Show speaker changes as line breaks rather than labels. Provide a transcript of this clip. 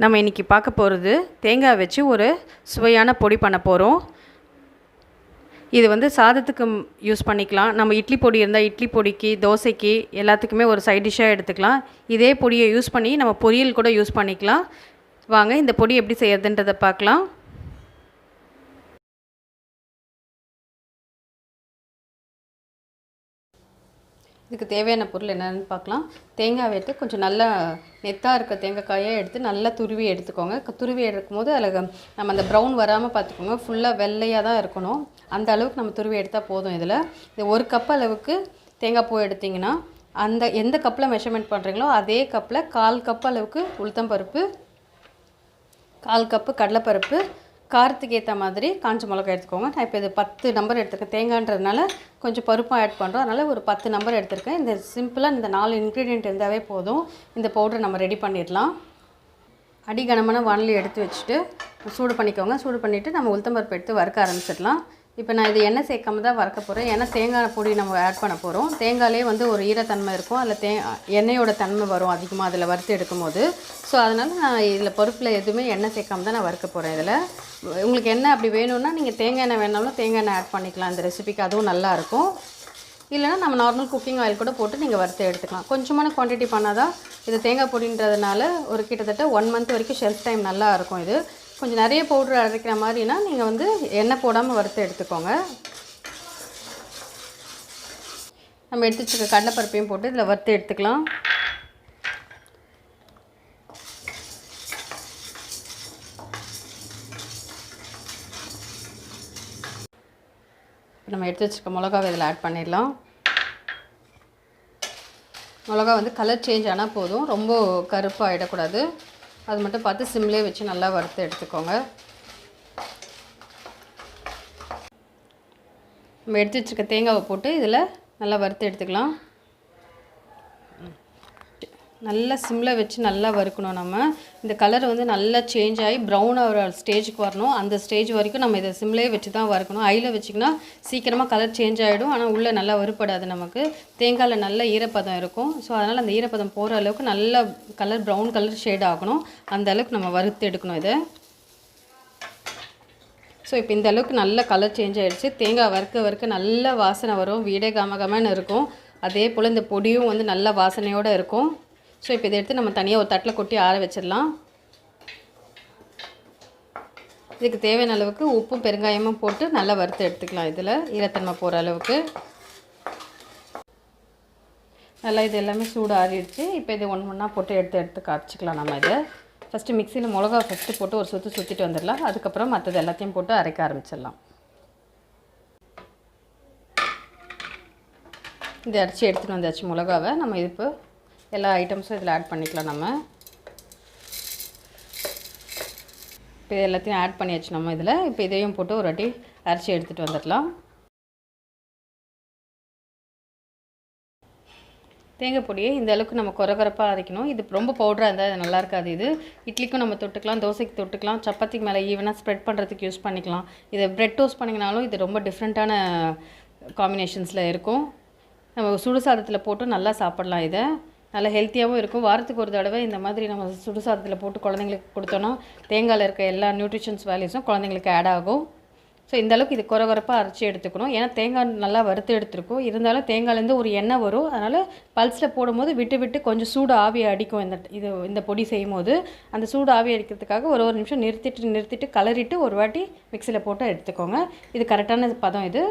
நம்ம இன்றைக்கி பார்க்க போகிறது தேங்காய் வச்சு ஒரு சுவையான பொடி பண்ண போகிறோம். இது வந்து சாதத்துக்கு யூஸ் பண்ணிக்கலாம். நம்ம இட்லி பொடி இருந்தால் இட்லி பொடிக்கு, தோசைக்கு எல்லாத்துக்குமே ஒரு சைட் டிஷ்ஷாக எடுத்துக்கலாம். இதே பொடியை யூஸ் பண்ணி நம்ம பொரியல் கூட யூஸ் பண்ணிக்கலாம். வாங்க இந்த பொடி எப்படி செய்யறதுன்றதை பார்க்கலாம். இதுக்கு தேவையான பொருள் என்னென்னு பார்க்கலாம். தேங்காய் எடுத்து கொஞ்சம் நல்லா நெத்தாக இருக்க தேங்காயை எடுத்து நல்லா துருவி எடுத்துக்கோங்க. துருவி எடுக்கும்போது அதில் நம்ம அந்த ப்ரௌன் வராமல் பார்த்துக்கோங்க. ஃபுல்லாக வெள்ளையாக தான் இருக்கணும். அந்த அளவுக்கு நம்ம துருவி எடுத்தால் போதும். இது 1 கப் அளவுக்கு தேங்காய் பூ எடுத்திங்கன்னா அந்த எந்த கப்பில் மெஷர்மெண்ட் பண்ணுறீங்களோ அதே கப்பில் 1/4 கப் அளவுக்கு உளுத்தம்பருப்பு, 1/4 கப்பு கடலைப்பருப்பு, காரத்துக்கு ஏற்ற மாதிரி காஞ்ச மிளகாய் எடுத்துக்கோங்க. நான் இப்போ இது 10 நம்பர் எடுத்துருக்கேன். தேங்காய்ன்றதுனால கொஞ்சம் பருப்பும் ஆட் பண்ணுறோம். அதனால் ஒரு 10 நம்பர் எடுத்துருக்கேன். இந்த சிம்பிளாக இந்த 4 இன்க்ரீடியன்ட் இருந்தாவே போதும். இந்த பவுடர் நம்ம ரெடி பண்ணிடலாம். அடிகனமான வானலி எடுத்து வச்சுட்டு சூடு பண்ணிக்கோங்க. சூடு பண்ணிவிட்டு நம்ம உளுத்தம்பருப்பு எடுத்து வறுக்க ஆரம்பிச்சிடலாம். இப்போ நான் இது எண்ணெய் சேர்க்காம தான் வறுக்க போகிறேன். ஏன்னா தேங்காய் பொடி நம்ம ஆட் பண்ண போகிறோம். தேங்காயிலே வந்து ஒரு ஈரத்தன்மை இருக்கும். அதில் எண்ணெயோட தன்மை வரும் அதிகமாக அதில் வறுத்து எடுக்கும் போது. ஸோ அதனால் நான் இதில் பருப்பில் எதுவுமே எண்ணெய் சேர்க்காம தான் நான் வறுக்க போகிறேன். இதில் உங்களுக்கு எண்ணெய் அப்படி வேணும்னா நீங்கள் தேங்காய் எண்ணெய் வேணாலும் தேங்காய் எண்ணெய் ஆட் பண்ணிக்கலாம். இந்த ரெசிபிக்கு அதுவும் நல்லாயிருக்கும். இல்லைனா நம்ம நார்மல் குக்கிங் ஆயில் கூட போட்டு நீங்கள் வறுத்து எடுத்துக்கலாம். கொஞ்சமான குவான்டிட்டி பண்ணால் தான் இது தேங்காய் பொடின்றதுனால ஒரு கிட்டத்தட்ட 1 மந்த் வரைக்கும் ஷெல்ஃப் டைம் நல்லா இருக்கும். இது கொஞ்சம் நிறைய பவுடர் அரைக்கிற மாதிரினா நீங்கள் வந்து எண்ணெய் போடாமல் வறுத்து எடுத்துக்கோங்க. நம்ம எடுத்து வச்சுக்க கடலைப்பருப்பையும் போட்டு இதில் வறுத்து எடுத்துக்கலாம். நம்ம எடுத்து வச்சுருக்க மிளகாவை இதில் ஆட் பண்ணிடலாம். மிளகா வந்து கலர் சேஞ்ச் ஆனால் போதும், ரொம்ப கருப்பாக ஆகிடக்கூடாது. அது மட்டும் பார்த்து சிம்லேயே வச்சு நல்லா வறுத்து எடுத்துக்கோங்க. நம்ம எடுத்து வச்சுருக்க தேங்காவை போட்டு இதில் நல்லா வறுத்து எடுத்துக்கலாம். நல்லா சிம்மில் வச்சு நல்லா வறுக்கணும். நம்ம இந்த கலர் வந்து நல்லா சேஞ்ச் ஆகி ப்ரௌன் ஆகிற ஸ்டேஜுக்கு வரணும். அந்த ஸ்டேஜ் வரைக்கும் நம்ம இதை சிம்லேயே வச்சு தான் வறுக்கணும். ஹையில் வச்சிங்கன்னா சீக்கிரமாக கலர் சேஞ்ச் ஆகிடும். ஆனால் உள்ளே நல்லா வறுப்படாது. நமக்கு தேங்காயில் நல்ல ஈரப்பதம் இருக்கும். ஸோ அதனால் அந்த ஈரப்பதம் போகிற அளவுக்கு நல்லா கலர் ப்ரௌன் கலர் ஷேட் ஆகணும். அந்த அளவுக்கு நம்ம வறுத்து எடுக்கணும் இதை. ஸோ இப்போ இந்த அளவுக்கு நல்ல கலர் சேஞ்ச் ஆகிடுச்சு. தேங்காய் வறுக்க நல்ல வாசனை வரும். வீடே கமகமன்னு இருக்கும். அதே போல் இந்த பொடியும் வந்து நல்ல வாசனையோடு இருக்கும். ஸோ இப்போ இதை எடுத்து நம்ம தனியாக ஒரு தட்டில் கொட்டி ஆற வச்சிடலாம். இதுக்கு தேவையான அளவுக்கு உப்பும் பெருங்காயமும் போட்டு நல்லா வறுத்து எடுத்துக்கலாம். இதில் ஈரத்தன்மை போகிற அளவுக்கு நல்லா இது எல்லாமே சூடு ஆறிடுச்சு. இப்போ இது ஒன்றா போட்டு எடுத்து காய்ச்சிக்கலாம். நம்ம இதை ஃபஸ்ட்டு மிக்சியில் மிளகா ஃபஸ்ட்டு போட்டு ஒரு சுற்றிட்டு வந்துடலாம். அதுக்கப்புறம் மற்றது எல்லாத்தையும் போட்டு அரைக்க ஆரம்பிச்சிடலாம். இதை அரைச்சி எடுத்துகிட்டு வந்தாச்சு மிளகாவை. நம்ம இது இப்போ எல்லா ஐட்டம்ஸும் இதில் ஆட் பண்ணிக்கலாம். நம்ம இப்போ எல்லாத்தையும் ஆட் பண்ணியாச்சு நம்ம இதில். இப்போ இதையும் போட்டு ஒரு வாட்டி அரைச்சி எடுத்துகிட்டு வந்துடலாம். தேங்காய் பொடியை இந்த அளவுக்கு நம்ம கொரகொரப்பாக அரைக்கணும். இது ரொம்ப பவுடராக இருந்தால் அது நல்லா இருக்காது. இது இட்லிக்கும் நம்ம தொட்டுக்கலாம், தோசைக்கு தொட்டுக்கலாம், சப்பாத்திக்கு மேலே ஈவனாக ஸ்ப்ரெட் பண்ணுறதுக்கு யூஸ் பண்ணிக்கலாம். இதை ப்ரெட் டோஸ்ட் பண்ணிங்கனாலும் இது ரொம்ப டிஃப்ரெண்ட்டான காம்பினேஷன்ஸில் இருக்கும். நம்ம சுடு சாதத்தில் போட்டு நல்லா சாப்பிட்லாம். இதை நல்லா ஹெல்த்தியாகவும் இருக்கும். வாரத்துக்கு ஒரு தடவை இந்த மாதிரி நம்ம சுடுசாதத்தில் போட்டு குழந்தைங்களுக்கு கொடுத்தோன்னா தேங்காயில் இருக்க எல்லா நியூட்ரிஷன்ஸ் வேல்யூஸும் குழந்தைங்களுக்கு ஆட் ஆகும். ஸோ இந்தளவுக்கு இது கொரகொரப்பாக அரைச்சி எடுத்துக்கணும். ஏன்னா தேங்காய் நல்லா வறுத்து எடுத்துருக்கும். இருந்தாலும் தேங்காயிலேருந்து ஒரு எண்ணெய் வரும். அதனால் பல்ஸில் போடும்போது விட்டு கொஞ்சம் சூடு ஆவி அடிக்கும். இந்த பொடி செய்யும் போது அந்த சூடு ஆவி அடிக்கிறதுக்காக ஒரு நிமிஷம் நிறுத்திட்டு கலரிட்டு ஒரு வாட்டி மிக்சியில் போட்டு எடுத்துக்கோங்க. இது கரெக்டான பதம். இது